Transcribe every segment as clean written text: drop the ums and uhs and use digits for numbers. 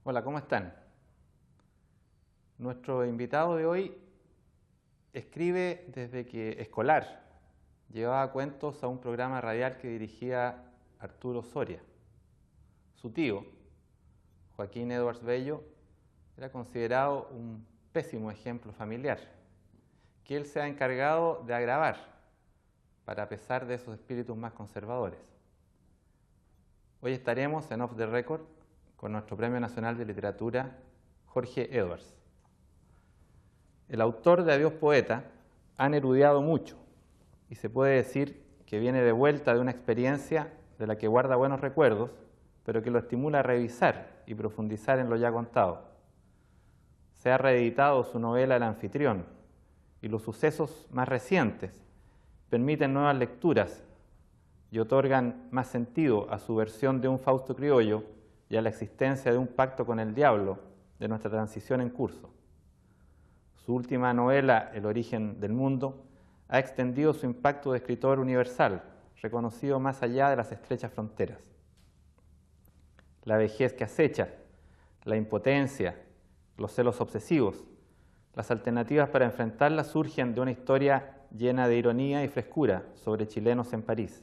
Hola, ¿cómo están? Nuestro invitado de hoy escribe desde que escolar. Llevaba cuentos a un programa radial que dirigía Arturo Soria. Su tío, Joaquín Edwards Bello, era considerado un pésimo ejemplo familiar, que él se ha encargado de agravar, para pesar de esos espíritus más conservadores. Hoy estaremos en Off the Record con nuestro Premio Nacional de Literatura, Jorge Edwards. El autor de Adiós Poeta ha erudiado mucho y se puede decir que viene de vuelta de una experiencia de la que guarda buenos recuerdos, pero que lo estimula a revisar y profundizar en lo ya contado. Se ha reeditado su novela El Anfitrión y los sucesos más recientes permiten nuevas lecturas y otorgan más sentido a su versión de un Fausto criollo y a la existencia de un pacto con el diablo de nuestra transición en curso. Su última novela, El origen del mundo, ha extendido su impacto de escritor universal, reconocido más allá de las estrechas fronteras. La vejez que acecha, la impotencia, los celos obsesivos, las alternativas para enfrentarla surgen de una historia llena de ironía y frescura sobre chilenos en París.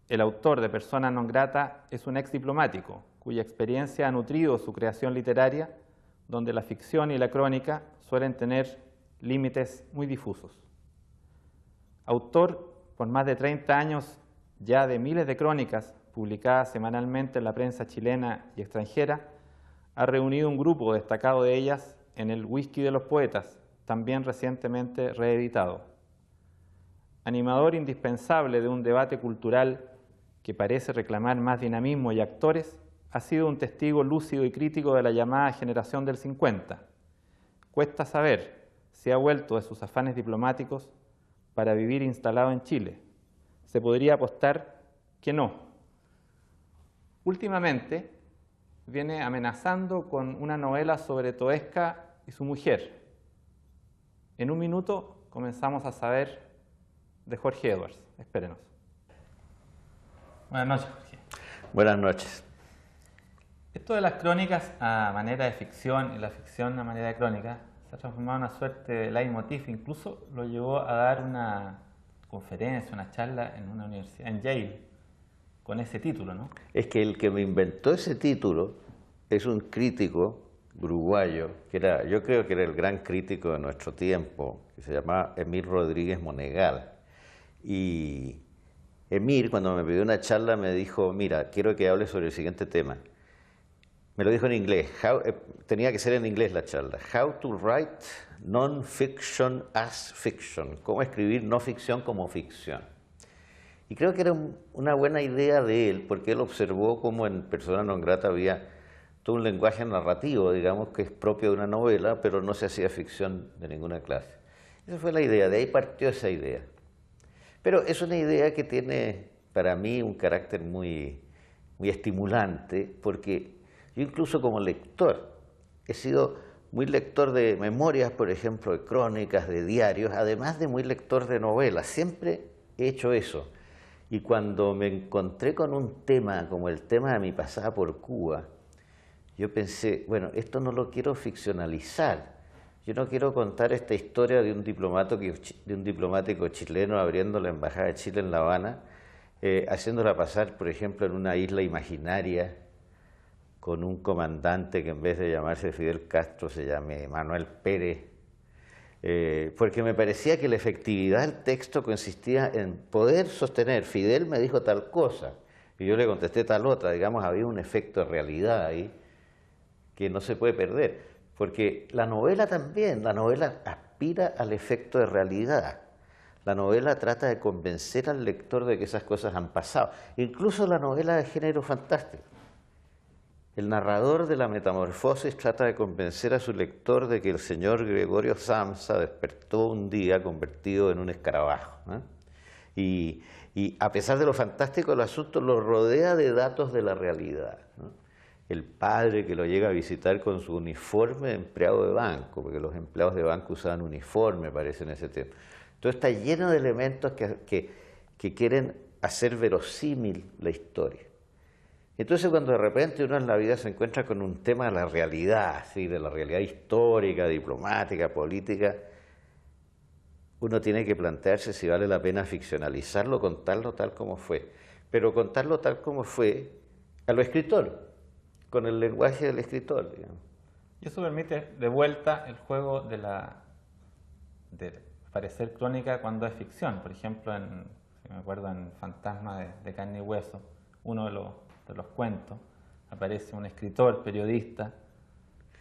El autor de Persona non grata es un ex diplomático, cuya experiencia ha nutrido su creación literaria, donde la ficción y la crónica suelen tener límites muy difusos. Autor por más de 30 años ya de miles de crónicas publicadas semanalmente en la prensa chilena y extranjera, ha reunido un grupo destacado de ellas en el Whisky de los Poetas, también recientemente reeditado. Animador indispensable de un debate cultural que parece reclamar más dinamismo y actores, ha sido un testigo lúcido y crítico de la llamada generación del 50. Cuesta saber si ha vuelto de sus afanes diplomáticos para vivir instalado en Chile. Se podría apostar que no. Últimamente viene amenazando con una novela sobre Toesca y su mujer. En un minuto comenzamos a saber de Jorge Edwards. Espérenos. Buenas noches, Jorge. Buenas noches. Esto de las crónicas a manera de ficción y la ficción a manera de crónica se ha transformado en una suerte de leitmotiv. Incluso lo llevó a dar una conferencia, una charla en una universidad, en Yale, con ese título, ¿no? Es que el que me inventó ese título es un crítico uruguayo, yo creo que era el gran crítico de nuestro tiempo, que se llamaba Emir Rodríguez Monegal. Y Emir, cuando me pidió una charla, me dijo, mira, quiero que hables sobre el siguiente tema. Me lo dijo en inglés, tenía que ser en inglés la charla. How to write non-fiction as fiction. Cómo escribir no ficción como ficción. Y creo que era una buena idea de él, porque él observó cómo en Persona non grata había todo un lenguaje narrativo, digamos, que es propio de una novela, pero no se hacía ficción de ninguna clase. Esa fue la idea, de ahí partió esa idea. Pero es una idea que tiene para mí un carácter muy estimulante, porque yo incluso como lector he sido muy lector de memorias, por ejemplo, de crónicas, de diarios, además de muy lector de novelas. Siempre he hecho eso. Y cuando me encontré con un tema como el tema de mi pasada por Cuba, yo pensé, bueno, esto no lo quiero ficcionalizar. Yo no quiero contar esta historia de un diplomático chileno abriendo la Embajada de Chile en La Habana, haciéndola pasar, por ejemplo, en una isla imaginaria, con un comandante que en vez de llamarse Fidel Castro se llame Manuel Pérez, porque me parecía que la efectividad del texto consistía en poder sostener, Fidel me dijo tal cosa, y yo le contesté tal otra, digamos, había un efecto de realidad ahí que no se puede perder. Porque la novela también, la novela aspira al efecto de realidad. La novela trata de convencer al lector de que esas cosas han pasado. Incluso la novela de género fantástico. El narrador de la Metamorfosis trata de convencer a su lector de que el señor Gregorio Samsa despertó un día convertido en un escarabajo, ¿eh? Y a pesar de lo fantástico del asunto, lo rodea de datos de la realidad, ¿no? El padre que lo llega a visitar con su uniforme de empleado de banco, porque los empleados de banco usaban uniforme, parece, en ese tiempo. Entonces está lleno de elementos que quieren hacer verosímil la historia. Entonces cuando de repente uno en la vida se encuentra con un tema de la realidad, ¿sí? De la realidad histórica, diplomática, política, uno tiene que plantearse si vale la pena ficcionalizarlo, contarlo tal como fue. Pero contarlo tal como fue a lo escritor, con el lenguaje del escritor, digamos. Y eso permite de vuelta el juego de parecer crónica cuando es ficción. Por ejemplo, si me acuerdo en Fantasma de carne y hueso, uno de los cuentos, aparece un escritor, periodista,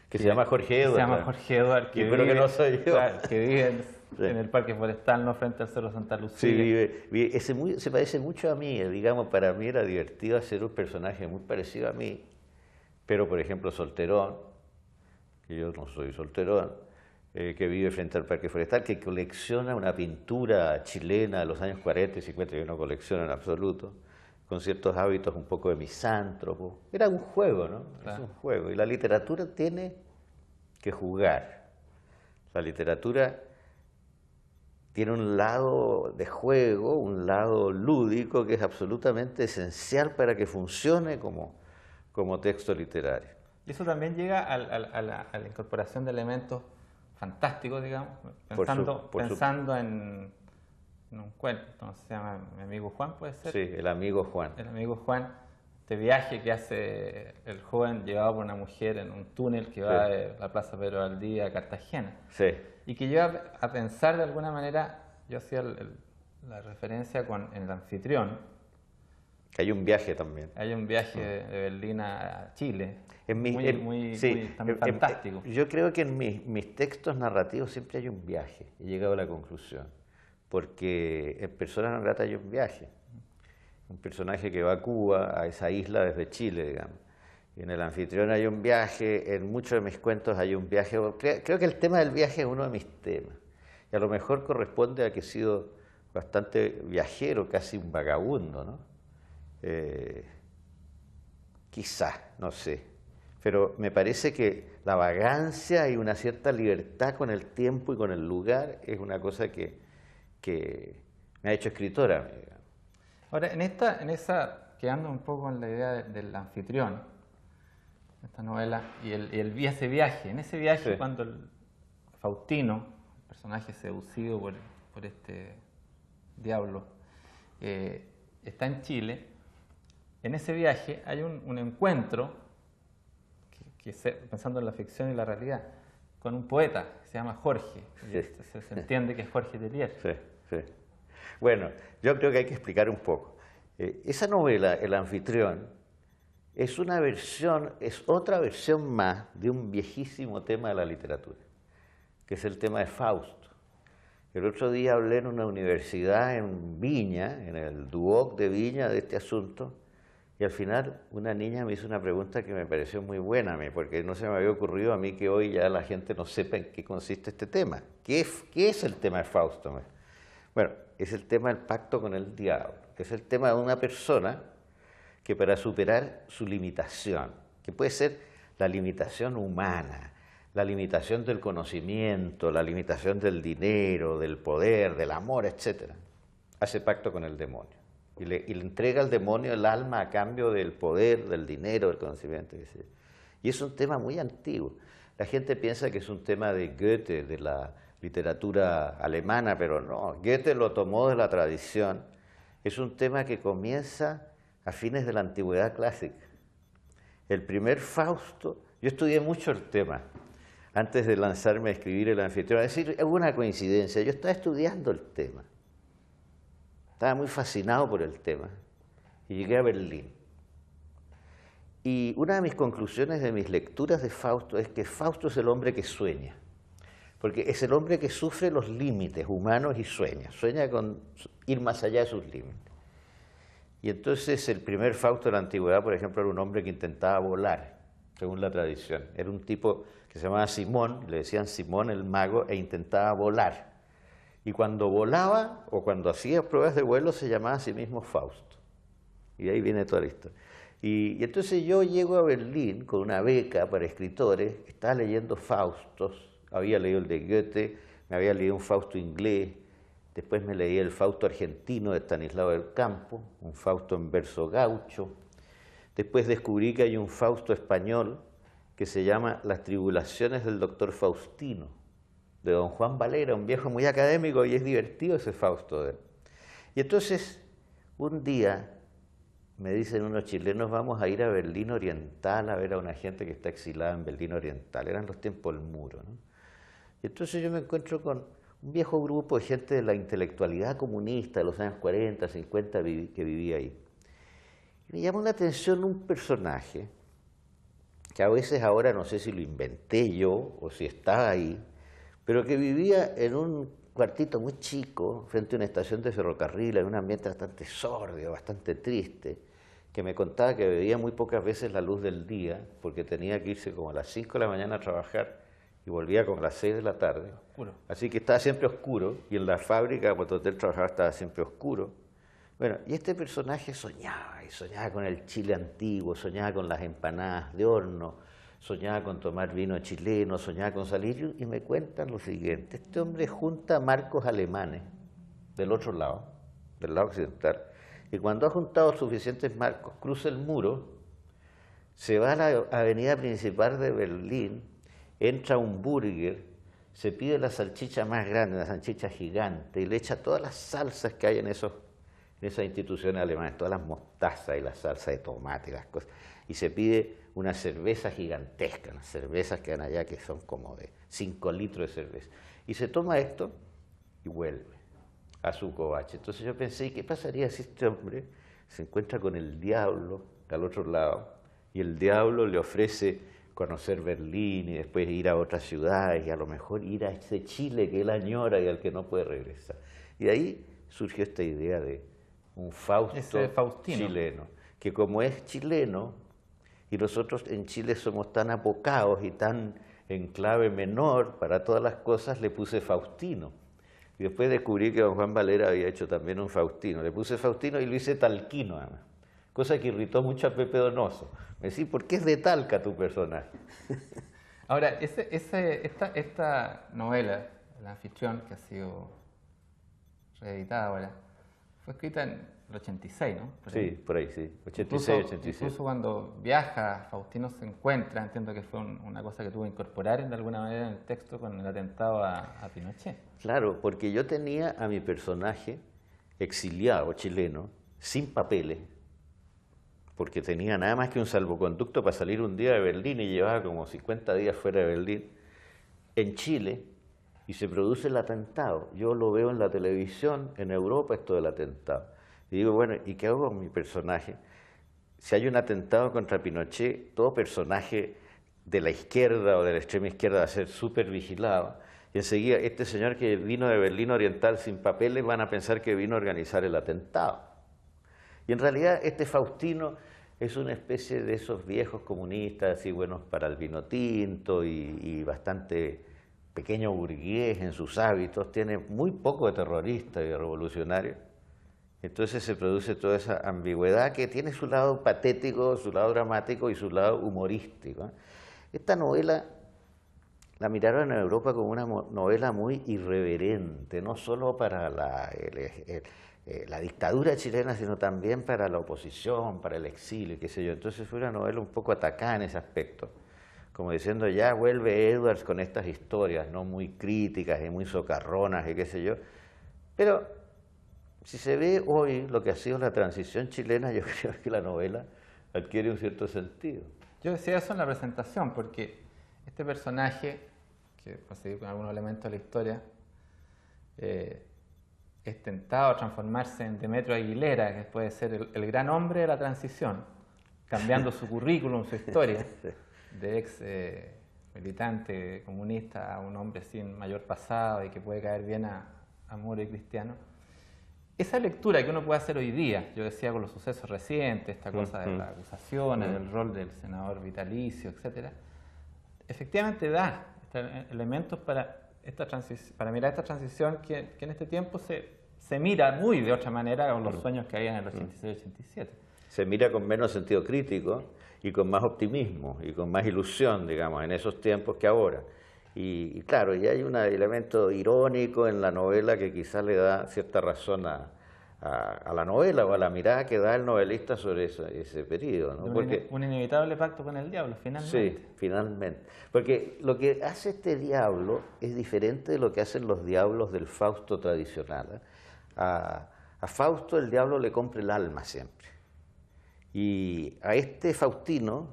que se llama Jorge Edwards. Se llama Jorge Edwards, que vive, que no soy yo. Claro, que vive en el Parque Forestal, no frente al Cerro Santa Lucía. Sí, se parece mucho a mí, digamos, para mí era divertido hacer un personaje muy parecido a mí, pero por ejemplo Solterón, que yo no soy Solterón, que vive frente al Parque Forestal, que colecciona una pintura chilena de los años 40 y 50, yo no colecciono en absoluto, con ciertos hábitos un poco de misántropo. Era un juego, ¿no? Claro. Es un juego. Y la literatura tiene que jugar. La literatura tiene un lado de juego, un lado lúdico, que es absolutamente esencial para que funcione como texto literario. Y eso también llega a la incorporación de elementos fantásticos, digamos, pensando en un cuento, ¿no? Se llama Mi amigo Juan, ¿puede ser? Sí, El amigo Juan. El amigo Juan, este viaje que hace el joven llevado por una mujer en un túnel que va de la Plaza Pedro Valdivia a Cartagena. Sí. Y que lleva a pensar de alguna manera, yo hacía la referencia con El anfitrión. Que hay un viaje también. Hay un viaje de Berlín a Chile, muy fantástico. Yo creo que en mis textos narrativos siempre hay un viaje, he llegado a la conclusión, porque en Persona non grata hay un viaje, un personaje que va a Cuba, a esa isla desde Chile, digamos. Y en El anfitrión hay un viaje, en muchos de mis cuentos hay un viaje. Creo que el tema del viaje es uno de mis temas, y a lo mejor corresponde a que he sido bastante viajero, casi un vagabundo, ¿no? Quizás, no sé, pero me parece que la vagancia y una cierta libertad con el tiempo y con el lugar es una cosa que me ha hecho escritora. Ahora, quedando un poco en la idea del anfitrión, esta novela, y ese viaje, en ese viaje, sí, cuando Faustino, el personaje seducido por este diablo, está en Chile. En ese viaje hay un encuentro, pensando en la ficción y la realidad, con un poeta que se llama Jorge. Sí. Se entiende que es Jorge Tellier. Sí, sí. Bueno, yo creo que hay que explicar un poco. Esa novela, El anfitrión, es otra versión más de un viejísimo tema de la literatura, que es el tema de Fausto. El otro día hablé en una universidad en Viña, en el Duoc de Viña, de este asunto, y al final una niña me hizo una pregunta que me pareció muy buena a mí, porque no se me había ocurrido a mí que hoy ya la gente no sepa en qué consiste este tema. ¿Qué es el tema de Fausto? Bueno, es el tema del pacto con el diablo, es el tema de una persona que para superar su limitación, que puede ser la limitación humana, la limitación del conocimiento, la limitación del dinero, del poder, del amor, etc., hace pacto con el demonio. Y le entrega al demonio el alma a cambio del poder, del dinero, del conocimiento. Y es un tema muy antiguo. La gente piensa que es un tema de Goethe, de la literatura alemana, pero no. Goethe lo tomó de la tradición. Es un tema que comienza a fines de la antigüedad clásica. El primer Fausto, yo estudié mucho el tema antes de lanzarme a escribir El anfitrión. Es decir, hubo una coincidencia. Yo estaba estudiando el tema. Estaba muy fascinado por el tema y llegué a Berlín. Y una de mis conclusiones de mis lecturas de Fausto es que Fausto es el hombre que sueña, porque es el hombre que sufre los límites humanos y sueña con ir más allá de sus límites. Y entonces el primer Fausto de la antigüedad, por ejemplo, era un hombre que intentaba volar, según la tradición. Era un tipo que se llamaba Simón, le decían Simón el mago, e intentaba volar. Y cuando volaba o cuando hacía pruebas de vuelo se llamaba a sí mismo Fausto. Y de ahí viene toda la historia. Y entonces yo llego a Berlín con una beca para escritores, estaba leyendo Faustos, había leído el de Goethe, me había leído un Fausto inglés, después me leí el Fausto argentino de Estanislao del Campo, un Fausto en verso gaucho, Después descubrí que hay un Fausto español que se llama Las tribulaciones del doctor Faustino, de don Juan Valera, un viejo muy académico, y es divertido ese Fausto de él. Y entonces, un día, me dicen unos chilenos, vamos a ir a Berlín Oriental a ver a una gente que está exilada en Berlín Oriental. Eran los tiempos del muro, ¿no? Y entonces yo me encuentro con un viejo grupo de gente de la intelectualidad comunista de los años 40, 50 que vivía ahí. Y me llamó la atención un personaje que a veces ahora no sé si lo inventé yo o si estaba ahí, pero que vivía en un cuartito muy chico frente a una estación de ferrocarril, en un ambiente bastante sórdido, bastante triste, que me contaba que veía muy pocas veces la luz del día porque tenía que irse como a las 5 de la mañana a trabajar y volvía como a las 6 de la tarde. Oscuro. Así que estaba siempre oscuro, y en la fábrica donde él trabajaba estaba siempre oscuro. Bueno, y este personaje soñaba, y soñaba con el Chile antiguo, soñaba con las empanadas de horno, soñaba con tomar vino chileno, soñaba con salir, y me cuentan lo siguiente: este hombre junta marcos alemanes del otro lado, del lado occidental, y cuando ha juntado suficientes marcos, cruza el muro, se va a la avenida principal de Berlín, entra a un burger, se pide la salchicha más grande, la salchicha gigante, y le echa todas las salsas que hay en esas instituciones alemanas, todas las mostazas y la salsa de tomate y las cosas, y se pide una cerveza gigantesca, las cervezas que dan allá que son como de 5 litros de cerveza, y se toma esto y vuelve a su covacha. Entonces yo pensé, ¿y qué pasaría si este hombre se encuentra con el diablo al otro lado, y el diablo le ofrece conocer Berlín y después ir a otras ciudades y a lo mejor ir a ese Chile que él añora y al que no puede regresar? Y de ahí surgió esta idea de un Fausto chileno, que como es chileno, y nosotros en Chile somos tan apocados y tan en clave menor para todas las cosas, le puse Faustino. Y después descubrí que don Juan Valera había hecho también un Faustino. Le puse Faustino y lo hice Talquino, además. Cosa que irritó mucho a Pepe Donoso. Me decía, ¿por qué es de Talca tu personaje? Ahora, esta novela, El anfitrión, que ha sido reeditada ahora, fue escrita en el 86, ¿no? Por ahí, sí. 86, 87. Incluso cuando viaja, Faustino se encuentra, entiendo que fue una cosa que tuvo que incorporar de alguna manera en el texto con el atentado a Pinochet. Claro, porque yo tenía a mi personaje exiliado chileno, sin papeles, porque tenía nada más que un salvoconducto para salir un día de Berlín y llevaba como 50 días fuera de Berlín, en Chile, y se produce el atentado. Yo lo veo en la televisión, en Europa, esto del atentado. Y digo, bueno, ¿y qué hago con mi personaje? Si hay un atentado contra Pinochet, todo personaje de la izquierda o de la extrema izquierda va a ser súper vigilado. Y enseguida, este señor que vino de Berlín Oriental sin papeles, van a pensar que vino a organizar el atentado. Y en realidad este Faustino es una especie de esos viejos comunistas, así buenos para el vino tinto y bastante pequeño burgués en sus hábitos, tiene muy poco de terrorista y de revolucionario. Entonces se produce toda esa ambigüedad que tiene su lado patético, su lado dramático y su lado humorístico. Esta novela la miraron en Europa como una novela muy irreverente, no solo para la dictadura chilena, sino también para la oposición, para el exilio, qué sé yo. Entonces fue una novela un poco atacada en ese aspecto, como diciendo, ya vuelve Edwards con estas historias, no muy críticas y muy socarronas y qué sé yo. Pero si se ve hoy lo que ha sido la transición chilena, yo creo que la novela adquiere un cierto sentido. Yo decía eso en la presentación, porque este personaje, que proseguir con algunos elementos de la historia, es tentado a transformarse en Demetrio Aguilera, que puede ser el gran hombre de la transición, cambiando su currículum, su historia, de ex militante comunista a un hombre sin mayor pasado y que puede caer bien a moro y cristiano. Esa lectura que uno puede hacer hoy día, yo decía con los sucesos recientes, esta cosa de las acusaciones, del rol del senador vitalicio, etc., efectivamente da elementos para mirar esta transición que en este tiempo se mira muy de otra manera con los sueños que había en el 86-87. Se mira con menos sentido crítico y con más optimismo y con más ilusión, digamos, en esos tiempos que ahora. Y claro, y hay un elemento irónico en la novela que quizás le da cierta razón a a la novela o a la mirada que da el novelista sobre ese periodo, ¿no? Un inevitable pacto con el diablo, finalmente. Sí, finalmente. Porque lo que hace este diablo es diferente de lo que hacen los diablos del Fausto tradicional, ¿eh? A Fausto el diablo le compra el alma siempre. Y a este Faustino,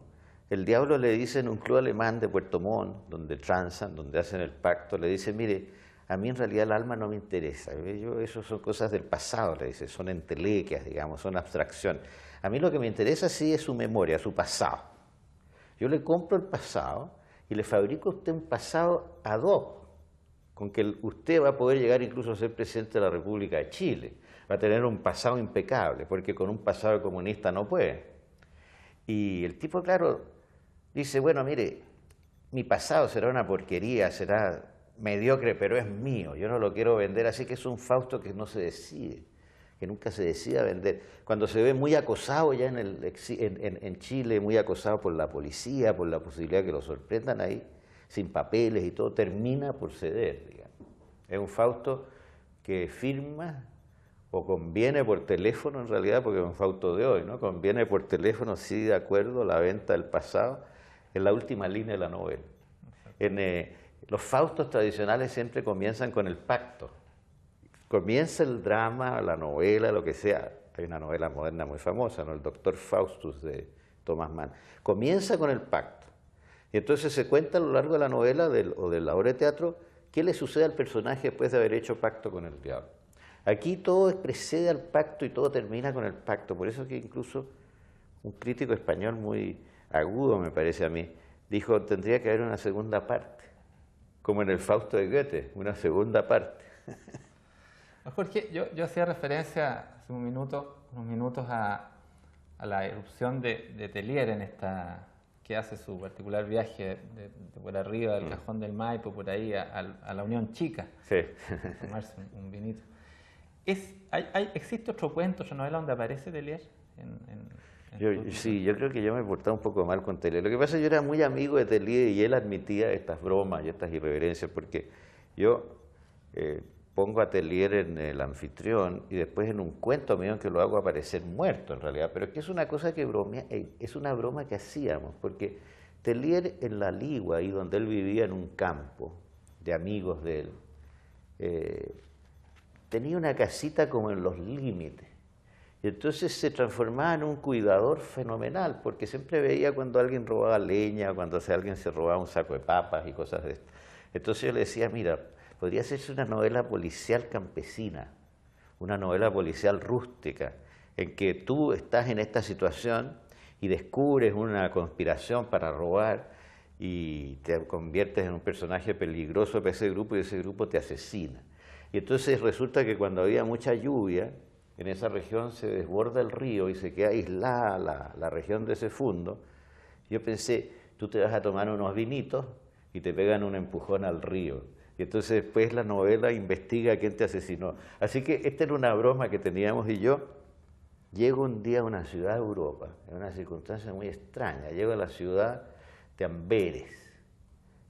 el diablo le dice en un club alemán de Puerto Montt, donde transan, donde hacen el pacto, le dice, mire, a mí en realidad el alma no me interesa. Eso son cosas del pasado, le dice, son entelequias, digamos, son abstracción. A mí lo que me interesa sí es su memoria, su pasado. Yo le compro el pasado y le fabrico a usted un pasado ad hoc, con que usted va a poder llegar incluso a ser presidente de la República de Chile. Va a tener un pasado impecable, porque con un pasado comunista no puede. Y el tipo, claro, dice, bueno, mire, mi pasado será una porquería, será mediocre, pero es mío, yo no lo quiero vender, así que es un Fausto que no se decide, que nunca se decide a vender. Cuando se ve muy acosado ya en Chile, muy acosado por la policía, por la posibilidad que lo sorprendan ahí, sin papeles y todo, termina por ceder, digamos. Es un Fausto que firma o conviene por teléfono en realidad, porque es un Fausto de hoy, ¿no? Conviene por teléfono, sí, de acuerdo, la venta del pasado, en la última línea de la novela. Los Faustos tradicionales siempre comienzan con el pacto. Comienza el drama, la novela, lo que sea. Hay una novela moderna muy famosa, ¿no? El Doctor Faustus de Thomas Mann. Comienza con el pacto. Y entonces se cuenta a lo largo de la novela o de la obra de teatro qué le sucede al personaje después de haber hecho pacto con el diablo. Aquí todo precede al pacto y todo termina con el pacto. Por eso que incluso un crítico español muy agudo, me parece a mí, dijo, tendría que haber una segunda parte, como en el Fausto de Goethe, una segunda parte. Jorge, yo hacía referencia hace unos minutos a la irrupción de Tellier en esta, que hace su particular viaje de por arriba del Cajón del Maipo, por ahí, a la Unión Chica, sí. A tomarse un vinito. ¿Existe otro cuento, otra novela donde aparece Tellier? Sí, yo creo que yo me he portado un poco mal con Tellier. Lo que pasa es que yo era muy amigo de Tellier y él admitía estas bromas y estas irreverencias, porque yo pongo a Tellier en El Anfitrión y después en un cuento mío que lo hago aparecer muerto en realidad, pero es que es una cosa que es una broma que hacíamos, porque Tellier en La Ligua, ahí donde él vivía en un campo de amigos de él, tenía una casita como en los límites. Y entonces se transformaba en un cuidador fenomenal, porque siempre veía cuando alguien robaba leña, cuando alguien se robaba un saco de papas y cosas de esto. Entonces yo le decía, mira, podría hacerse una novela policial campesina, una novela policial rústica, en que tú estás en esta situación y descubres una conspiración para robar y te conviertes en un personaje peligroso para ese grupo y ese grupo te asesina. Y entonces resulta que cuando había mucha lluvia, en esa región se desborda el río y se queda aislada la región de ese fundo. Yo pensé, tú te vas a tomar unos vinitos y te pegan un empujón al río. Y entonces después la novela investiga a quién te asesinó. Así que esta era una broma que teníamos y yo llego un día a una ciudad de Europa, en una circunstancia muy extraña. Llego a la ciudad de Amberes,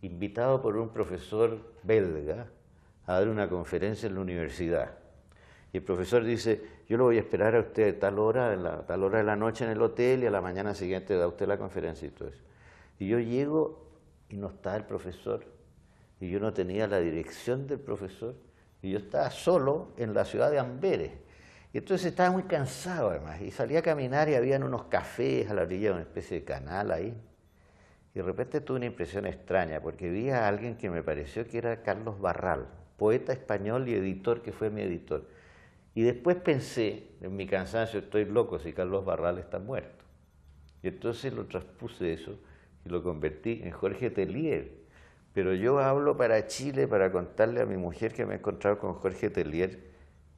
invitado por un profesor belga a dar una conferencia en la universidad. Y el profesor dice, yo lo voy a esperar a usted a tal hora de la noche en el hotel y a la mañana siguiente da usted la conferencia y todo eso. Y yo llego y no está el profesor, y yo no tenía la dirección del profesor, y yo estaba solo en la ciudad de Amberes. Y entonces estaba muy cansado además, y salí a caminar y habían unos cafés a la orilla de una especie de canal ahí. Y de repente tuve una impresión extraña, porque vi a alguien que me pareció que era Carlos Barral, poeta español y editor, que fue mi editor. Y después pensé, en mi cansancio, estoy loco si Carlos Barral está muerto. Y entonces lo transpuse eso y lo convertí en Jorge Tellier. Pero yo hablo para Chile para contarle a mi mujer que me he encontrado con Jorge Tellier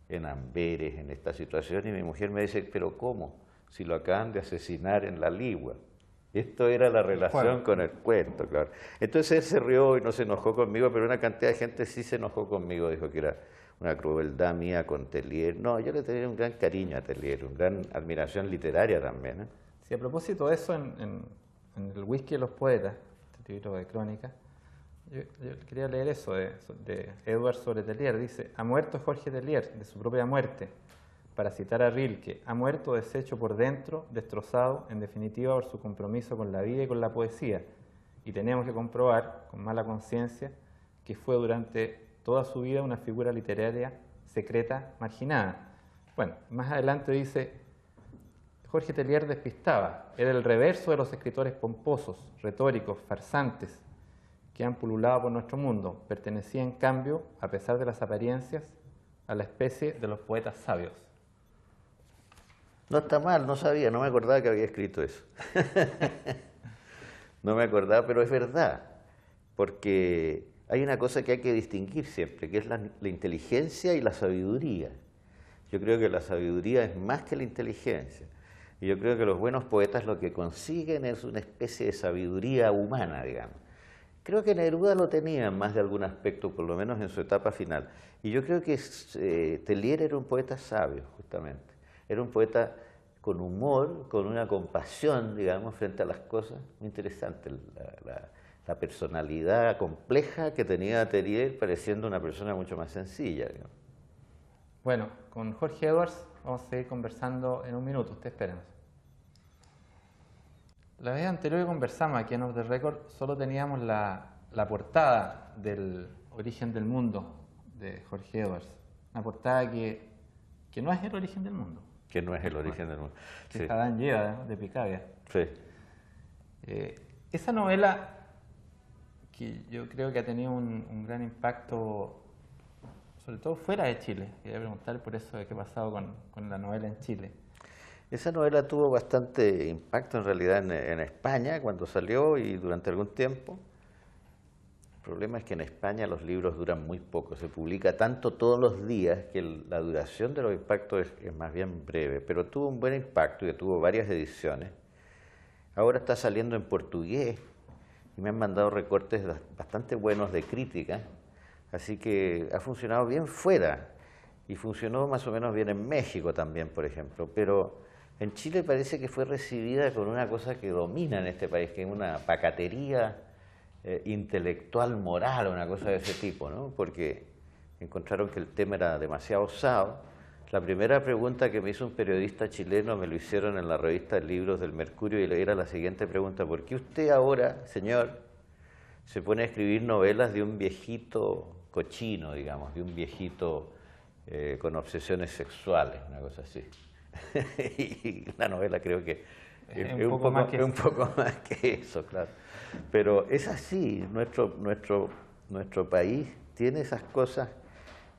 en Amberes, en esta situación, y mi mujer me dice, ¿pero cómo? Si lo acaban de asesinar en La Ligua. Esto era la relación con el cuento, claro. Entonces él se rió y no se enojó conmigo, pero una cantidad de gente sí se enojó conmigo, dijo que era una crueldad mía con Tellier. No, yo le tenía un gran cariño a Tellier, una gran admiración literaria también, ¿eh? Sí, a propósito de eso, en El Whisky de los Poetas, este libro de crónica, yo quería leer eso de Edward sobre Tellier. Dice, ha muerto Jorge Tellier, de su propia muerte. para citar a Rilke, ha muerto deshecho por dentro, destrozado, en definitiva, por su compromiso con la vida y con la poesía. Y tenemos que comprobar, con mala conciencia, que fue durante toda su vida una figura literaria secreta, marginada. Bueno, más adelante dice, Jorge Tellier despistaba, era el reverso de los escritores pomposos, retóricos, farsantes, que han pululado por nuestro mundo. Pertenecía, en cambio, a pesar de las apariencias, a la especie de los poetas sabios. No está mal, no sabía, no me acordaba que había escrito eso. No me acordaba, pero es verdad, porque hay una cosa que hay que distinguir siempre, que es la inteligencia y la sabiduría. Yo creo que la sabiduría es más que la inteligencia. Y yo creo que los buenos poetas lo que consiguen es una especie de sabiduría humana, digamos. Creo que Neruda lo tenía en más de algún aspecto, por lo menos en su etapa final. Y yo creo que Tellier era un poeta sabio, justamente. Era un poeta con humor, con una compasión, digamos, frente a las cosas. Muy interesante la personalidad compleja que tenía Tellier, pareciendo una persona mucho más sencilla, digamos. Bueno, con Jorge Edwards vamos a seguir conversando en un minuto, usted espérenos. La vez anterior que conversamos aquí en Off the Record solo teníamos la portada del Origen del Mundo de Jorge Edwards. Una portada que no es el origen del mundo. Que no es el origen del mundo. Que sí. Adán lleva de Picabia. Sí. Esa novela, que yo creo que ha tenido un gran impacto, sobre todo fuera de Chile. Quería preguntar por eso de qué ha pasado con la novela en Chile. Esa novela tuvo bastante impacto en realidad en España cuando salió y durante algún tiempo. El problema es que en España los libros duran muy poco, se publica tanto todos los días que la duración de los impactos es más bien breve, pero tuvo un buen impacto y tuvo varias ediciones. Ahora está saliendo en portugués y me han mandado recortes bastante buenos de crítica, así que ha funcionado bien fuera y funcionó más o menos bien en México también, por ejemplo, pero en Chile parece que fue recibida con una cosa que domina en este país, que es una pacatería intelectual, moral, una cosa de ese tipo, ¿no? Porque encontraron que el tema era demasiado osado. La primera pregunta que me hizo un periodista chileno me lo hicieron en la revista Libros del Mercurio y era la siguiente pregunta: ¿por qué usted ahora, señor, se pone a escribir novelas de un viejito cochino, digamos, de un viejito con obsesiones sexuales, una cosa así? Y la novela creo que es un poco más que eso, claro. Pero es así, nuestro país tiene esas cosas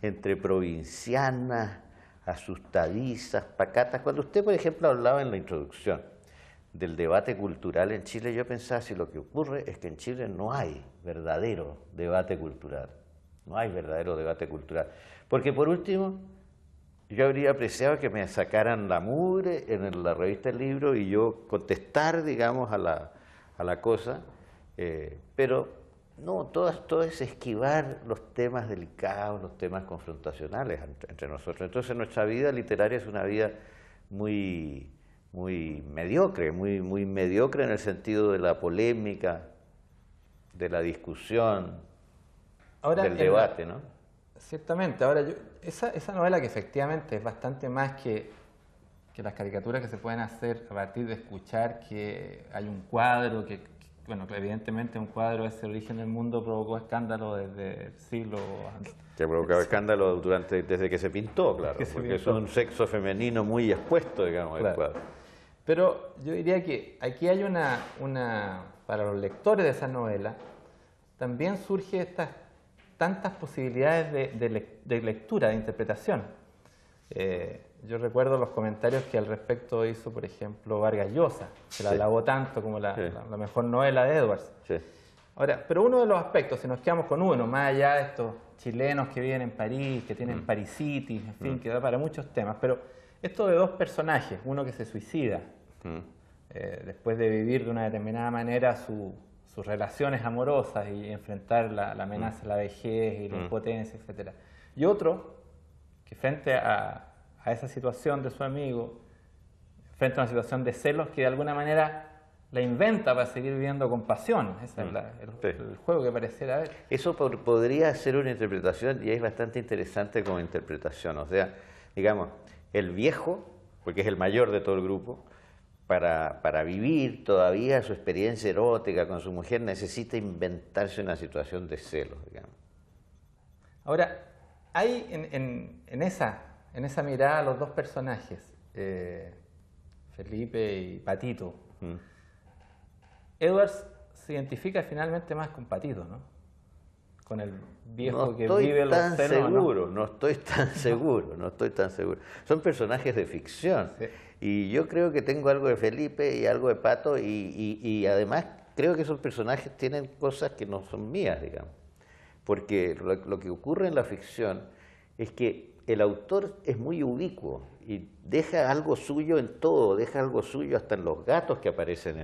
entre provincianas, asustadizas, pacatas. Cuando usted, por ejemplo, hablaba en la introducción del debate cultural en Chile, yo pensaba si lo que ocurre es que en Chile no hay verdadero debate cultural. No hay verdadero debate cultural. Porque, por último, yo habría apreciado que me sacaran la mugre en la revista El Libro y yo contestar, digamos, a la cosa, pero no, todo es esquivar los temas delicados, los temas confrontacionales entre nosotros. Entonces nuestra vida literaria es una vida muy mediocre, muy mediocre en el sentido de la polémica, de la discusión, del debate, ¿no? Ciertamente. Ahora, esa novela que efectivamente es bastante más que las caricaturas que se pueden hacer a partir de escuchar que hay un cuadro, bueno, evidentemente un cuadro, ese Origen del Mundo, provocó escándalo desde el siglo... Que provocaba escándalo desde que se pintó, claro, porque es un sexo femenino muy expuesto, digamos, claro. El cuadro. Pero yo diría que aquí hay para los lectores de esa novela, también surge estas tantas posibilidades de lectura, de interpretación. Yo recuerdo los comentarios que al respecto hizo, por ejemplo, Vargas Llosa, que la alabó tanto como la mejor novela de Edwards. Sí. Ahora, pero uno de los aspectos, si nos quedamos con uno, más allá de estos chilenos que viven en París, que tienen Parisitis, en fin, que da para muchos temas, pero esto de dos personajes, uno que se suicida, después de vivir de una determinada manera sus relaciones amorosas y enfrentar la amenaza de la vejez y la impotencia, etc. Y otro que frente a esa situación de su amigo, frente a una situación de celos que de alguna manera la inventa para seguir viviendo con pasión. Ese es el juego que pareciera haber. Eso podría ser una interpretación y es bastante interesante como interpretación. O sea, digamos, El viejo, porque es el mayor de todo el grupo, para vivir todavía su experiencia erótica con su mujer necesita inventarse una situación de celos, digamos. Ahora, hay en esa mirada los dos personajes, Felipe y Patito. Edwards se identifica finalmente más con Patito, ¿no? Con el viejo que vive los celos. No estoy tan seguro. Son personajes de ficción. Sí. Y yo creo que tengo algo de Felipe y algo de Pato, y además creo que esos personajes tienen cosas que no son mías, digamos. Porque lo que ocurre en la ficción es que el autor es muy ubicuo y deja algo suyo en todo, deja algo suyo hasta en los gatos que aparecen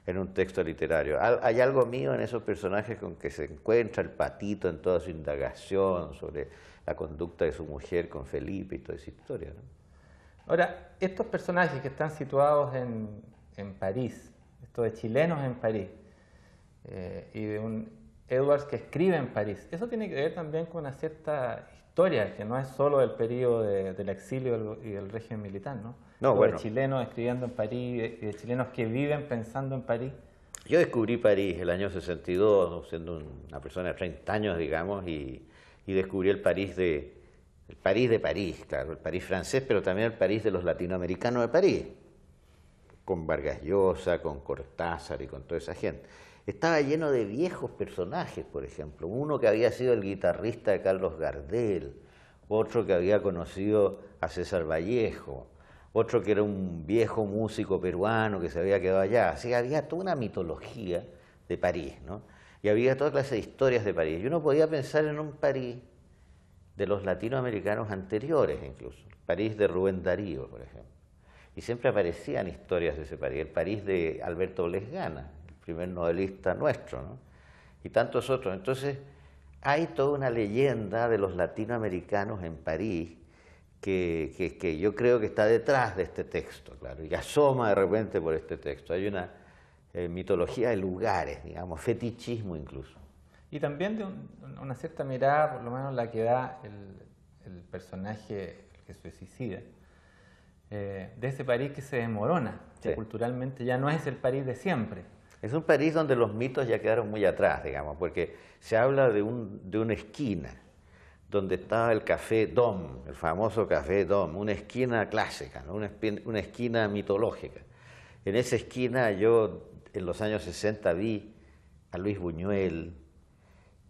en un texto literario. Hay algo mío en esos personajes con que se encuentra el Patito en toda su indagación sobre la conducta de su mujer con Felipe y toda esa historia, ¿no? Ahora, estos personajes que están situados en París, estos de chilenos en París, y de un Edwards que escribe en París, eso tiene que ver también con una cierta historia, que no es solo del periodo del exilio y del régimen militar, ¿no? No, bueno. De chilenos escribiendo en París, y de chilenos que viven pensando en París. Yo descubrí París el año 62, siendo una persona de 30 años, digamos, y descubrí el París de París, claro, el París francés, pero también el París de los latinoamericanos de París, con Vargas Llosa, con Cortázar y con toda esa gente. Estaba lleno de viejos personajes, por ejemplo, uno que había sido el guitarrista de Carlos Gardel, otro que había conocido a César Vallejo, otro que era un viejo músico peruano que se había quedado allá. Así que había toda una mitología de París, ¿no? Y había toda clase de historias de París. Y uno podía pensar en un París de los latinoamericanos anteriores, incluso. París de Rubén Darío, por ejemplo. Y siempre aparecían historias de ese París. El París de Alberto Blesgana, el primer novelista nuestro, ¿no? Y tantos otros. Entonces, hay toda una leyenda de los latinoamericanos en París que yo creo que está detrás de este texto, claro, y asoma de repente por este texto. Hay una mitología de lugares, digamos, fetichismo incluso. Y también de una cierta mirada, por lo menos la que da el personaje que se suicida, de ese París que se desmorona, que Sí. culturalmente ya no es el París de siempre. Es un París donde los mitos ya quedaron muy atrás, digamos, porque se habla de una esquina donde estaba el Café Dom, el famoso Café Dom, una esquina clásica, ¿no? Una esquina mitológica. En esa esquina yo en los años 60 vi a Luis Buñuel.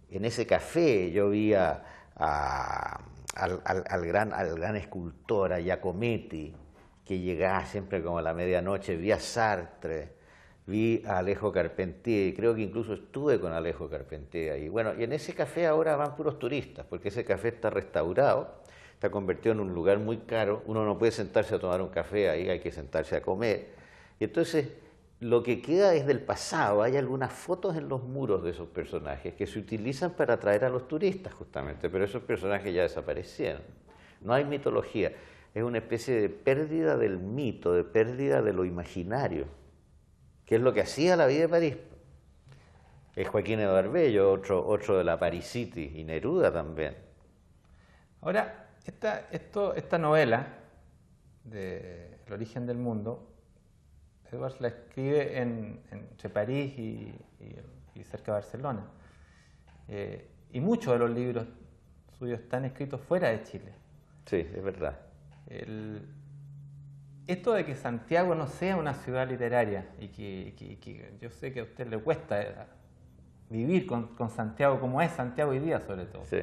En ese café yo vi al gran escultor, a Giacometti, que llegaba siempre como a la medianoche. Vi a Sartre, vi a Alejo Carpentier, y creo que incluso estuve con Alejo Carpentier ahí. Bueno, y en ese café ahora van puros turistas, porque ese café está restaurado, está convertido en un lugar muy caro. Uno no puede sentarse a tomar un café ahí, hay que sentarse a comer. Y entonces lo que queda es del pasado. Hay algunas fotos en los muros de esos personajes que se utilizan para atraer a los turistas justamente, pero esos personajes ya desaparecieron. No hay mitología, es una especie de pérdida del mito, de pérdida de lo imaginario, que es lo que hacía la vida de París. Es Joaquín Edouard Bello, otro de la Paris City, y Neruda también. Ahora, esta novela de El origen del mundo, Edwards la escribe entre París y cerca de Barcelona. Y muchos de los libros suyos están escritos fuera de Chile. Sí, es verdad. Esto de que Santiago no sea una ciudad literaria y que yo sé que a usted le cuesta vivir con Santiago como es Santiago hoy día sobre todo. Sí.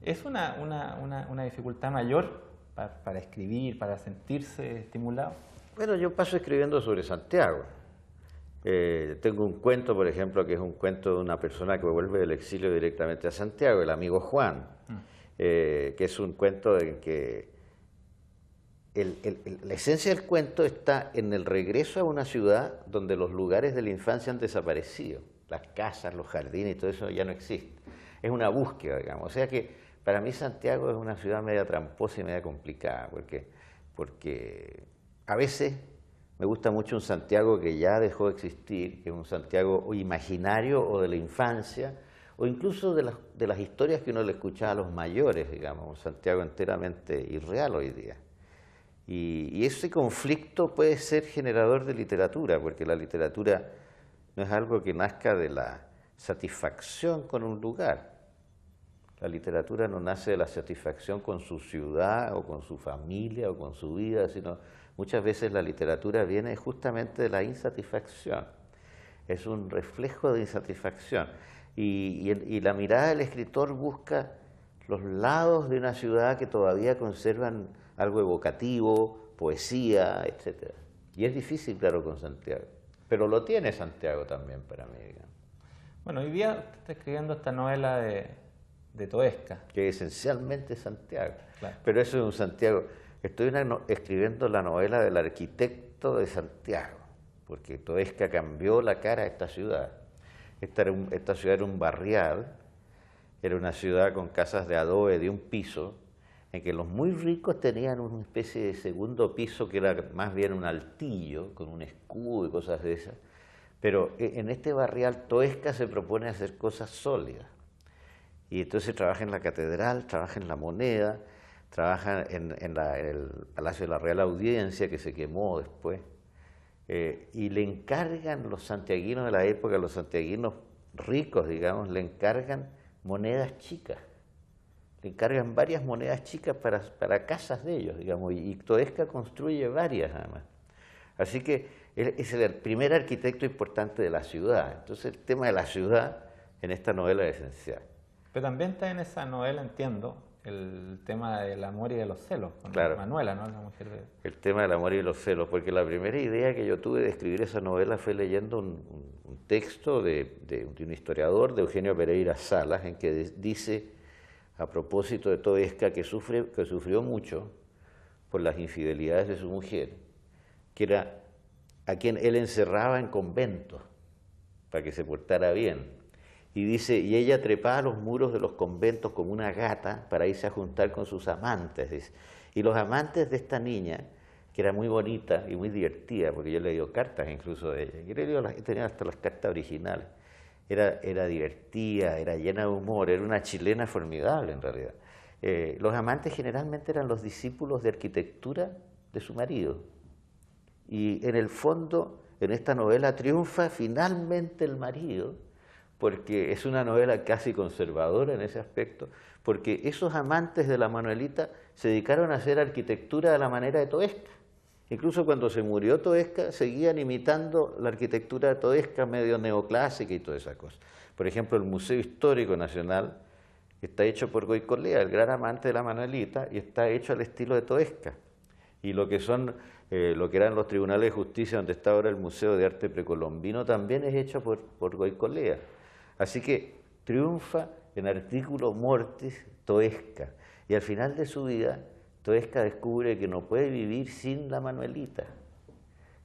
¿Es una dificultad mayor para escribir, para sentirse estimulado? Bueno, yo paso escribiendo sobre Santiago. Tengo un cuento, por ejemplo, que es un cuento de una persona que vuelve del exilio directamente a Santiago, el amigo Juan, que es un cuento en que la esencia del cuento está en el regreso a una ciudad donde los lugares de la infancia han desaparecido. Las casas, los jardines y todo eso ya no existe. Es una búsqueda, digamos. O sea que para mí Santiago es una ciudad media tramposa y media complicada, porque a veces me gusta mucho un Santiago que ya dejó de existir, que es un Santiago o imaginario o de la infancia, o incluso de las historias que uno le escuchaba a los mayores, digamos, un Santiago enteramente irreal hoy día. Y ese conflicto puede ser generador de literatura, porque la literatura no es algo que nazca de la satisfacción con un lugar. La literatura no nace de la satisfacción con su ciudad o con su familia o con su vida, sino muchas veces la literatura viene justamente de la insatisfacción. Es un reflejo de insatisfacción. Y la mirada del escritor busca los lados de una ciudad que todavía conservan algo evocativo, poesía, etc. Y es difícil, claro, con Santiago. Pero lo tiene Santiago también para mí, digamos. Bueno, hoy día usted está escribiendo esta novela de Toesca. Que esencialmente es Santiago. Claro. Pero eso es un Santiago. Estoy escribiendo la novela del arquitecto de Santiago, porque Toesca cambió la cara de esta ciudad. Esta ciudad era un barrial, era una ciudad con casas de adobe de un piso, en que los muy ricos tenían una especie de segundo piso que era más bien un altillo, con un escudo y cosas de esas. Pero en este barrial Toesca se propone hacer cosas sólidas. Y entonces trabaja en la catedral, trabaja en la moneda, trabaja en el Palacio de la Real Audiencia, que se quemó después. Y le encargan los santiaguinos de la época, los santiaguinos ricos, digamos, le encargan monedas chicas. Le encargan varias monedas chicas para casas de ellos, digamos, y Toesca construye varias además. Así que él es el primer arquitecto importante de la ciudad. Entonces el tema de la ciudad en esta novela es esencial. Pero también está en esa novela, entiendo, el tema del amor y de los celos, con Claro. Manuela, ¿no? La mujer de... El tema del amor y los celos, porque la primera idea que yo tuve de escribir esa novela fue leyendo un texto de un historiador, de Eugenio Pereira Salas, en que dice, a propósito de Toesca, que sufrió mucho por las infidelidades de su mujer, que era a quien él encerraba en conventos para que se portara bien. Y dice, y ella trepaba a los muros de los conventos como una gata para irse a juntar con sus amantes. Dice. Y los amantes de esta niña, que era muy bonita y muy divertida, porque yo le digo cartas incluso de ella, yo tenía hasta las cartas originales, era divertida, era llena de humor, era una chilena formidable en realidad. Los amantes generalmente eran los discípulos de arquitectura de su marido. Y en el fondo, en esta novela triunfa finalmente el marido, porque es una novela casi conservadora en ese aspecto, porque esos amantes de la Manuelita se dedicaron a hacer arquitectura de la manera de Toesca. Incluso cuando se murió Toesca, seguían imitando la arquitectura de Toesca, medio neoclásica y toda esa cosa. Por ejemplo, el Museo Histórico Nacional está hecho por Goicolea, el gran amante de la Manuelita, y está hecho al estilo de Toesca. Y lo que eran los tribunales de justicia, donde está ahora el Museo de Arte Precolombino, también es hecho por Goicolea. Así que triunfa en artículo mortis Toesca. Y al final de su vida, Toesca descubre que no puede vivir sin la Manuelita.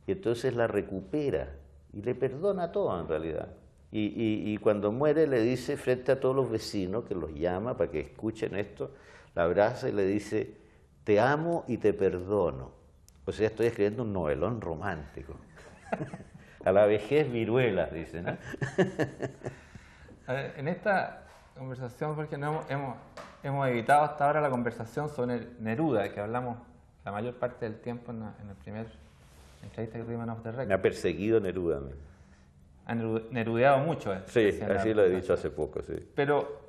Y entonces la recupera y le perdona todo en realidad. Y cuando muere le dice frente a todos los vecinos, que los llama para que escuchen esto, la abraza y le dice, te amo y te perdono. O sea, estoy escribiendo un novelón romántico. A la vejez viruelas, dice, ¿no? En esta conversación, porque no hemos evitado hasta ahora la conversación sobre Neruda, que hablamos la mayor parte del tiempo en el primer entrevista que tuvimos en Off the Record. Me ha perseguido Neruda. Ha nerudeado mucho. Sí, así lo he dicho hace poco, sí. Pero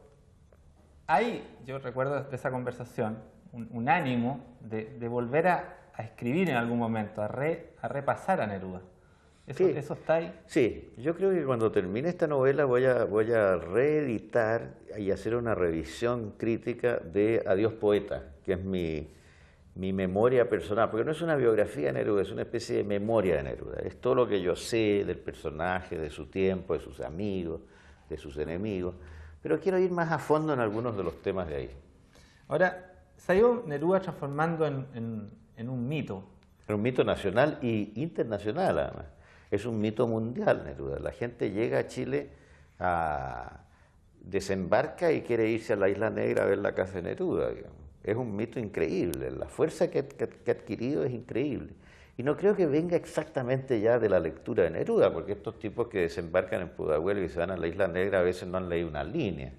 yo recuerdo de esa conversación, un ánimo de volver a escribir en algún momento, a repasar a Neruda. ¿Eso está ahí? Sí, yo creo que cuando termine esta novela voy a reeditar y hacer una revisión crítica de Adiós Poeta, que es mi memoria personal, porque no es una biografía de Neruda, es una especie de memoria de Neruda. Es todo lo que yo sé del personaje, de su tiempo, de sus amigos, de sus enemigos, pero quiero ir más a fondo en algunos de los temas de ahí. Ahora, se ha ido Neruda transformando en un mito. Es un mito nacional e internacional, además. Es un mito mundial, Neruda. La gente llega a Chile, desembarca y quiere irse a la Isla Negra a ver la casa de Neruda, digamos. Es un mito increíble, la fuerza que ha adquirido es increíble. Y no creo que venga exactamente ya de la lectura de Neruda, porque estos tipos que desembarcan en Pudahuel y se van a la Isla Negra a veces no han leído una línea.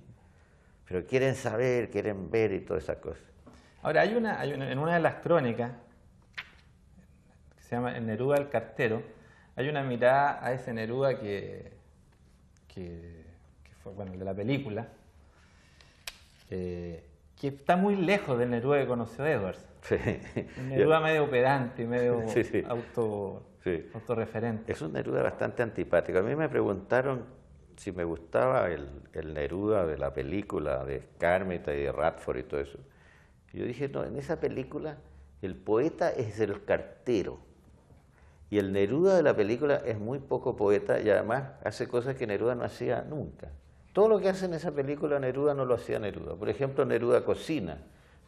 Pero quieren saber, quieren ver y todas esas cosas. Ahora, en una de las crónicas se llama El Neruda el cartero, hay una mirada a ese Neruda que fue, bueno, el de la película, que está muy lejos del Neruda que conoció Edwards. Sí. Un Neruda medio pedante, medio Sí, sí. Sí. autorreferente. Es un Neruda bastante antipático. A mí me preguntaron si me gustaba el Neruda de la película de Skármeta y de Radford y todo eso. Y yo dije, no, en esa película el poeta es el cartero. Y el Neruda de la película es muy poco poeta y además hace cosas que Neruda no hacía nunca. Todo lo que hace en esa película Neruda no lo hacía Neruda. Por ejemplo, Neruda cocina.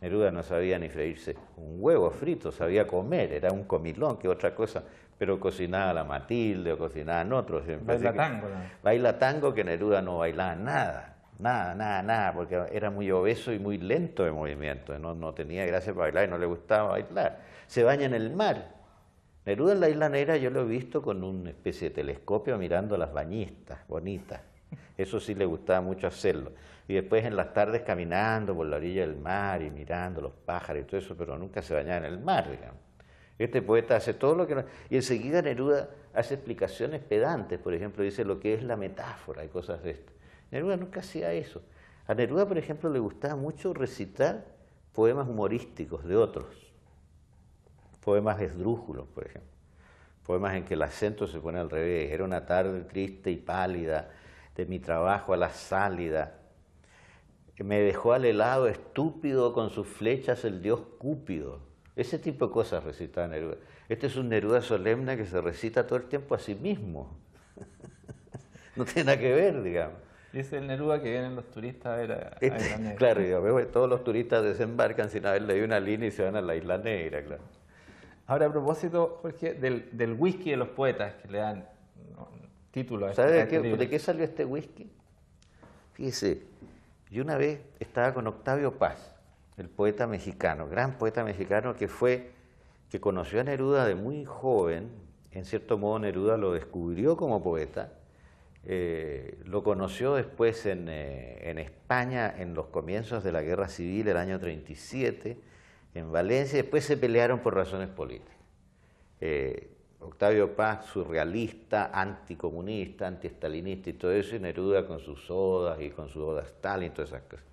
Neruda no sabía ni freírse un huevo frito, sabía comer, era un comilón, que otra cosa, pero cocinaba a la Matilde o cocinaban otros. Baila tango, ¿no? Baila tango, que Neruda no bailaba nada, porque era muy obeso y muy lento de movimiento, no tenía gracia para bailar y no le gustaba bailar. Se baña en el mar. Neruda en la Isla Negra yo lo he visto con una especie de telescopio mirando a las bañistas bonitas. Eso sí le gustaba mucho hacerlo. Y después en las tardes caminando por la orilla del mar y mirando los pájaros y todo eso, pero nunca se bañaba en el mar, digamos. Este poeta hace todo lo que... Y enseguida Neruda hace explicaciones pedantes, por ejemplo, dice lo que es la metáfora y cosas de esto. Neruda nunca hacía eso. A Neruda, por ejemplo, le gustaba mucho recitar poemas humorísticos de otros. Poemas esdrújulos, por ejemplo. Poemas en que el acento se pone al revés. Era una tarde triste y pálida, de mi trabajo a la sálida. Me dejó al helado estúpido con sus flechas el dios Cúpido. Ese tipo de cosas recitaba Neruda. Este es un Neruda solemne que se recita todo el tiempo a sí mismo. No tiene nada que ver, digamos. Dice el Neruda que vienen los turistas a ver a Isla Negra. Claro, digamos, todos los turistas desembarcan sin haber leído una línea y se van a la Isla Negra, claro. Ahora, a propósito, Jorge, del whisky de los poetas, que le dan título a este, ¿Sabe a este libro. de qué salió este whisky? Fíjese, yo una vez estaba con Octavio Paz, el poeta mexicano, gran poeta mexicano que conoció a Neruda de muy joven. En cierto modo Neruda lo descubrió como poeta. Lo conoció después en España en los comienzos de la Guerra Civil, el año 37, en Valencia, y después se pelearon por razones políticas. Octavio Paz, surrealista, anticomunista, antiestalinista y todo eso, y Neruda con sus odas y con su oda a Stalin y todas esas cosas.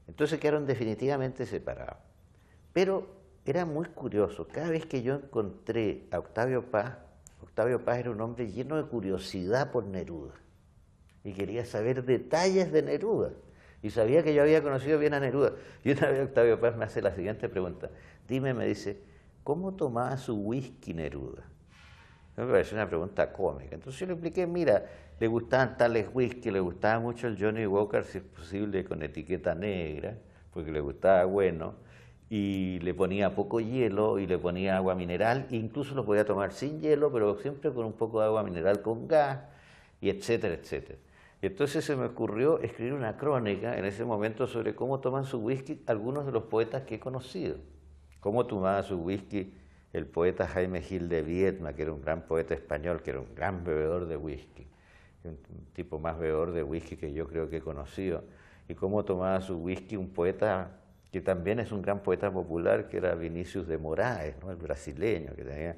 Entonces quedaron definitivamente separados. Pero era muy curioso, cada vez que yo encontré a Octavio Paz era un hombre lleno de curiosidad por Neruda y quería saber detalles de Neruda y sabía que yo había conocido bien a Neruda. Y una vez Octavio Paz me hace la siguiente pregunta: dime, me dice, ¿cómo tomaba su whisky Neruda? Me pareció una pregunta cómica. Entonces yo le expliqué, mira, le gustaban tales whisky, le gustaba mucho el Johnny Walker, si es posible con etiqueta negra, porque le gustaba bueno, y le ponía poco hielo y le ponía agua mineral, e incluso lo podía tomar sin hielo, pero siempre con un poco de agua mineral con gas, y etcétera, etcétera. Y entonces se me ocurrió escribir una crónica en ese momento sobre cómo toman su whisky algunos de los poetas que he conocido. Cómo tomaba su whisky el poeta Jaime Gil de Viedma, que era un gran poeta español, que era un gran bebedor de whisky, un tipo más bebedor de whisky que yo creo que he conocido, y cómo tomaba su whisky un poeta que también es un gran poeta popular, que era Vinícius de Moraes, ¿no? El brasileño, que tenía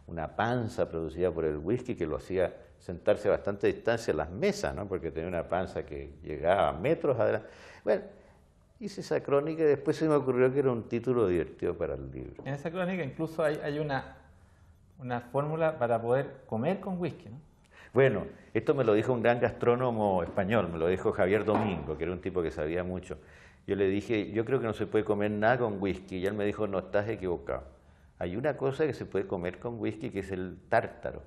una panza producida por el whisky que lo hacía sentarse a bastante distancia en las mesas, ¿no? Porque tenía una panza que llegaba a metros adelante. Bueno, hice esa crónica y después se me ocurrió que era un título divertido para el libro. En esa crónica incluso hay una fórmula para poder comer con whisky, ¿no? Bueno, esto me lo dijo un gran gastrónomo español, me lo dijo Javier Domingo, que era un tipo que sabía mucho. Yo le dije, yo creo que no se puede comer nada con whisky, y él me dijo, no, estás equivocado. Hay una cosa que se puede comer con whisky, que es el tártaro.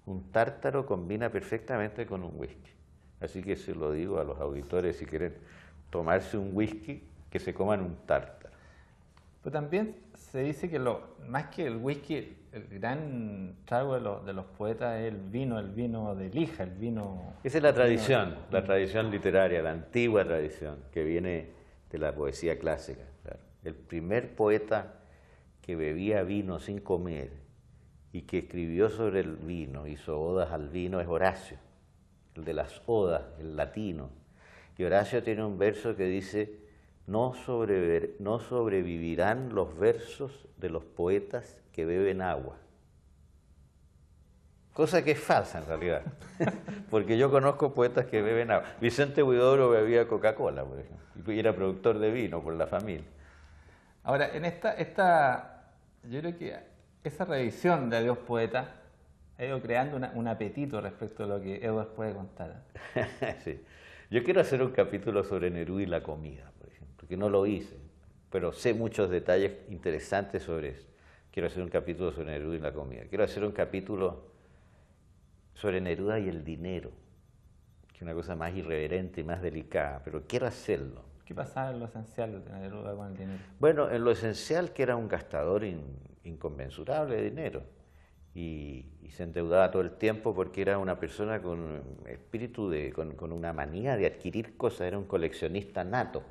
Un tártaro combina perfectamente con un whisky. Así que se lo digo a los auditores, si quieren tomarse un whisky, que se coman un tártaro. Pero también se dice que más que el whisky, el gran trago de los poetas es el vino de lija, el vino... Esa es la tradición literaria, la antigua tradición, que viene de la poesía clásica. Claro. El primer poeta que bebía vino sin comer y que escribió sobre el vino, hizo odas al vino, es Horacio, el de las odas, el latino. Y Horacio tiene un verso que dice: no sobrevivirán los versos de los poetas que beben agua. Cosa que es falsa en realidad, porque yo conozco poetas que beben agua. Vicente Huidobro bebía Coca-Cola, por ejemplo, y era productor de vino por la familia. Ahora, en yo creo que esa revisión de Adiós Poeta ha ido creando un apetito respecto a lo que Edu puede contar. Sí. Yo quiero hacer un capítulo sobre Neruda y la comida, por ejemplo, que no lo hice, pero sé muchos detalles interesantes sobre eso. Quiero hacer un capítulo sobre Neruda y la comida. Quiero hacer un capítulo sobre Neruda y el dinero, que es una cosa más irreverente y más delicada, pero quiero hacerlo. ¿Qué pasaba en lo esencial de Neruda con el dinero? Bueno, en lo esencial que era un gastador inconmensurable de dinero y se endeudaba todo el tiempo porque era una persona con un espíritu, con una manía de adquirir cosas, era un coleccionista nato.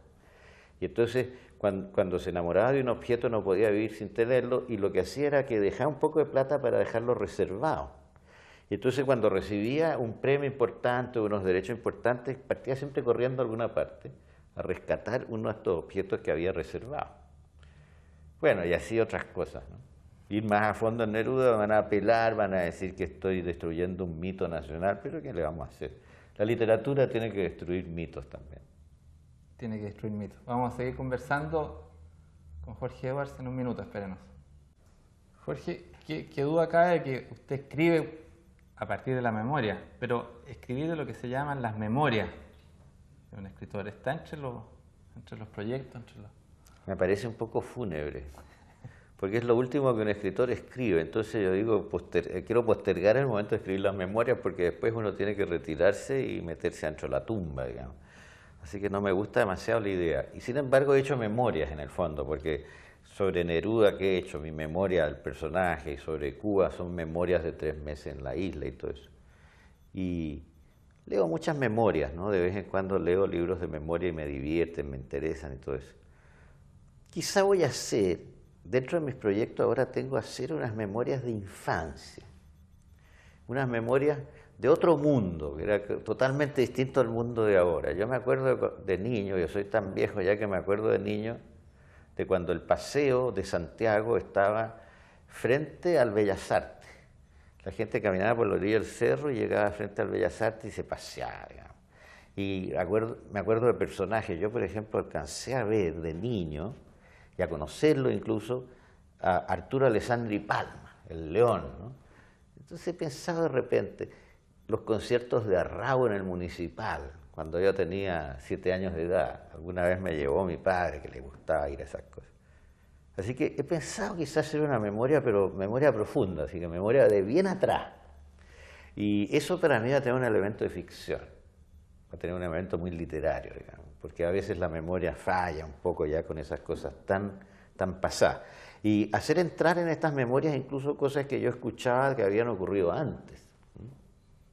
Y entonces cuando se enamoraba de un objeto no podía vivir sin tenerlo y lo que hacía era que dejaba un poco de plata para dejarlo reservado. Y entonces cuando recibía un premio importante o unos derechos importantes, partía siempre corriendo a alguna parte a rescatar uno de estos objetos que había reservado. Bueno, y así otras cosas, ¿no? Ir más a fondo en Neruda, van a apelar, van a decir que estoy destruyendo un mito nacional, pero ¿qué le vamos a hacer? La literatura tiene que destruir mitos también. Tiene que destruir mitos. Vamos a seguir conversando con Jorge Edwards en un minuto, espérenos. Jorge, ¿qué duda cabe de que usted escribe a partir de la memoria? Pero escribir de lo que se llaman las memorias de un escritor, ¿está entre los proyectos? Me parece un poco fúnebre, porque es lo último que un escritor escribe. Entonces yo digo, quiero postergar el momento de escribir las memorias porque después uno tiene que retirarse y meterse dentro de la tumba, digamos. Así que no me gusta demasiado la idea. Y sin embargo he hecho memorias en el fondo, porque sobre Neruda que he hecho, mi memoria del personaje, y sobre Cuba son memorias de 3 meses en la isla y todo eso. Y leo muchas memorias, ¿no? De vez en cuando leo libros de memoria y me divierten, me interesan y todo eso. Quizá voy a hacer, dentro de mis proyectos ahora tengo que hacer unas memorias de infancia, unas memorias de otro mundo, que era totalmente distinto al mundo de ahora. Yo me acuerdo de niño, yo soy tan viejo ya que me acuerdo de niño, de cuando el paseo de Santiago estaba frente al Bellas Artes. La gente caminaba por la orilla del cerro y llegaba frente al Bellas Artes y se paseaba, digamos. Y me acuerdo de personajes. Yo, por ejemplo, alcancé a ver de niño y a conocerlo incluso a Arturo Alessandri Palma, el León, ¿no? Entonces he pensado de repente, los conciertos de Arrau en el Municipal, cuando yo tenía 7 años de edad. Alguna vez me llevó mi padre, que le gustaba ir a esas cosas. Así que he pensado quizás hacer una memoria, pero memoria profunda, así que memoria de bien atrás. Y eso para mí va a tener un elemento de ficción, va a tener un elemento muy literario, digamos, porque a veces la memoria falla un poco ya con esas cosas tan pasadas. Y hacer entrar en estas memorias incluso cosas que yo escuchaba que habían ocurrido antes.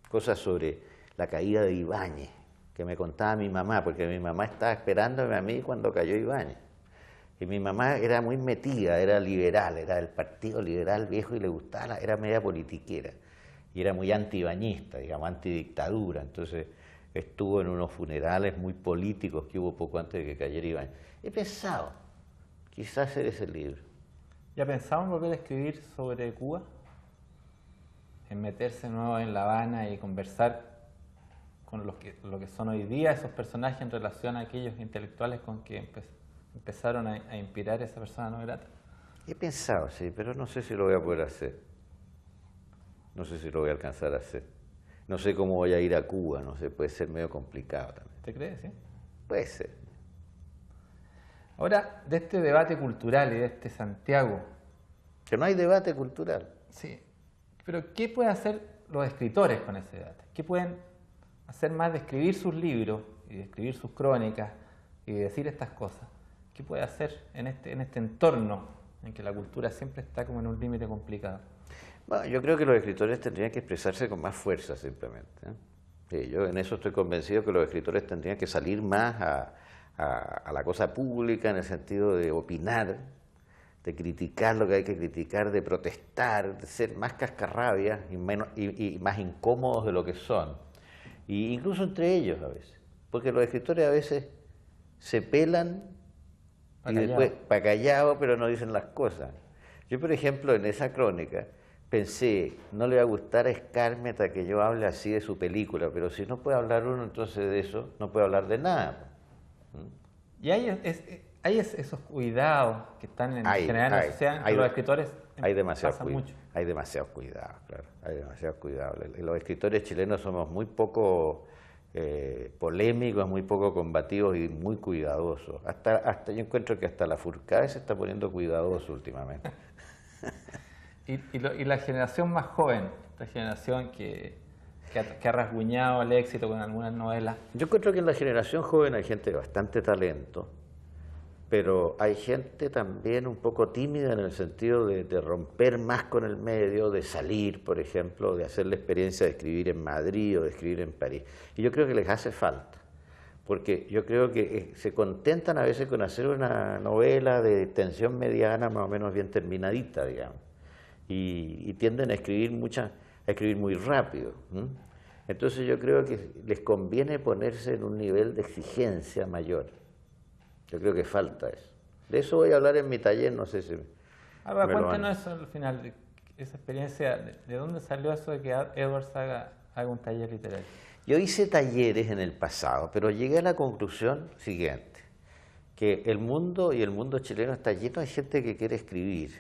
Cosas sobre la caída de Ibáñez, que me contaba mi mamá, porque mi mamá estaba esperándome a mí cuando cayó Ibáñez. Y mi mamá era muy metida, era liberal, era del Partido Liberal Viejo y le gustaba, era media politiquera. Y era muy anti-ibañista, digamos, antidictadura. Entonces estuvo en unos funerales muy políticos que hubo poco antes de que cayera Ibáñez. He pensado, quizás hacer ese libro. ¿Ya pensaba en volver a escribir sobre Cuba? En meterse de nuevo en La Habana y conversar con lo que son hoy día esos personajes en relación a aquellos intelectuales con que empezaron a inspirar a esa persona no grata? He pensado, sí, pero no sé si lo voy a poder hacer. No sé si lo voy a alcanzar a hacer. No sé cómo voy a ir a Cuba, no sé, puede ser medio complicado también. ¿Te crees, sí? Puede ser. Ahora, de este debate cultural y de este Santiago... Que no hay debate cultural. Sí, pero ¿qué pueden hacer los escritores con ese debate? ¿Qué pueden hacer más de escribir sus libros y de escribir sus crónicas y de decir estas cosas? ¿Qué puede hacer en este entorno en que la cultura siempre está como en un límite complicado? Bueno, yo creo que los escritores tendrían que expresarse con más fuerza simplemente, ¿eh? Sí, yo en eso estoy convencido que los escritores tendrían que salir más a la cosa pública en el sentido de opinar, de criticar lo que hay que criticar, de protestar, de ser más cascarrabias y más incómodos de lo que son. Y incluso entre ellos a veces, porque los escritores a veces se pelan y después para callado, pero no dicen las cosas. Yo, por ejemplo, en esa crónica pensé, no le va a gustar a Skármeta que yo hable así de su película, pero si no puede hablar uno entonces de eso, no puede hablar de nada. Y hay esos cuidados que están en general en la sociedad, que los escritores hay demasiados pasan mucho. Hay demasiados cuidados, claro, hay demasiados cuidados. Los escritores chilenos somos muy poco polémicos, muy poco combativos y muy cuidadosos. Hasta yo encuentro que hasta la Fourcade se está poniendo cuidadoso últimamente. Y la generación más joven, esta generación que ha rasguñado el éxito con algunas novelas. Yo encuentro que en la generación joven hay gente de bastante talento, pero hay gente también un poco tímida en el sentido de romper más con el medio, de salir, por ejemplo, de hacer la experiencia de escribir en Madrid o de escribir en París. Y yo creo que les hace falta, porque yo creo que se contentan a veces con hacer una novela de tensión mediana, más o menos bien terminadita, digamos, y tienden a escribir muy rápido. Entonces yo creo que les conviene ponerse en un nivel de exigencia mayor. Yo creo que falta eso. De eso voy a hablar en mi taller, no sé si... Ahora, cuéntanos eso al final, esa experiencia, ¿de dónde salió eso de que Edwards haga un taller literario? Yo hice talleres en el pasado, pero llegué a la conclusión siguiente, que el mundo y el mundo chileno está lleno de gente que quiere escribir,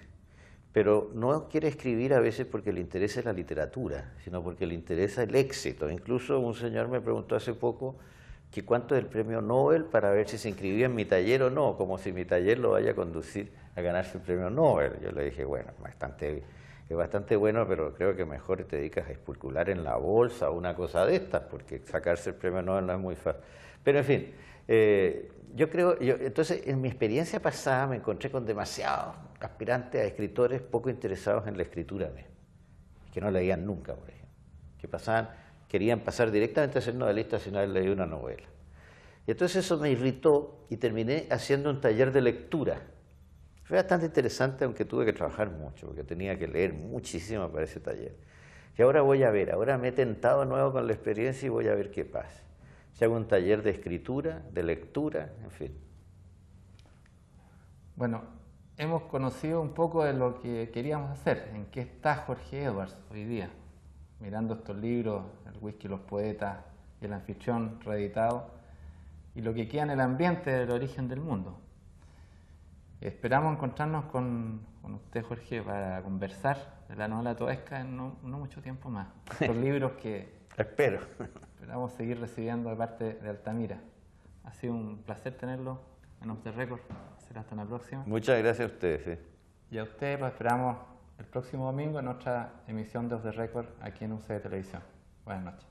pero no quiere escribir a veces porque le interesa la literatura, sino porque le interesa el éxito. Incluso un señor me preguntó hace poco que cuánto es el premio Nobel para ver si se inscribía en mi taller o no, como si mi taller lo vaya a conducir a ganarse el premio Nobel. Yo le dije, bueno, es bastante bueno, pero creo que mejor te dedicas a especular en la bolsa o una cosa de estas, porque sacarse el premio Nobel no es muy fácil. Pero en fin, entonces en mi experiencia pasada me encontré con demasiados aspirantes a escritores poco interesados en la escritura misma, que no leían nunca, por ejemplo, que querían pasar directamente a ser novelistas sin haber leído una novela. Y entonces eso me irritó y terminé haciendo un taller de lectura. Fue bastante interesante, aunque tuve que trabajar mucho, porque tenía que leer muchísimo para ese taller. Y ahora ahora me he tentado de nuevo con la experiencia y voy a ver qué pasa. Si hago un taller de escritura, de lectura, en fin. Bueno, hemos conocido un poco de lo que queríamos hacer, en qué está Jorge Edwards hoy día, mirando estos libros, El whisky y los poetas y El anfitrión reeditado, y lo que queda en el ambiente del origen del mundo. Esperamos encontrarnos con usted, Jorge, para conversar de la novela toesca en no mucho tiempo más. Los libros que esperamos seguir recibiendo de parte de Altamira. Ha sido un placer tenerlo en Off the Record. Será hasta la próxima. Muchas gracias a ustedes. Sí. Y a ustedes los esperamos el próximo domingo en otra emisión de Off the Record aquí en UCB Televisión. Buenas noches.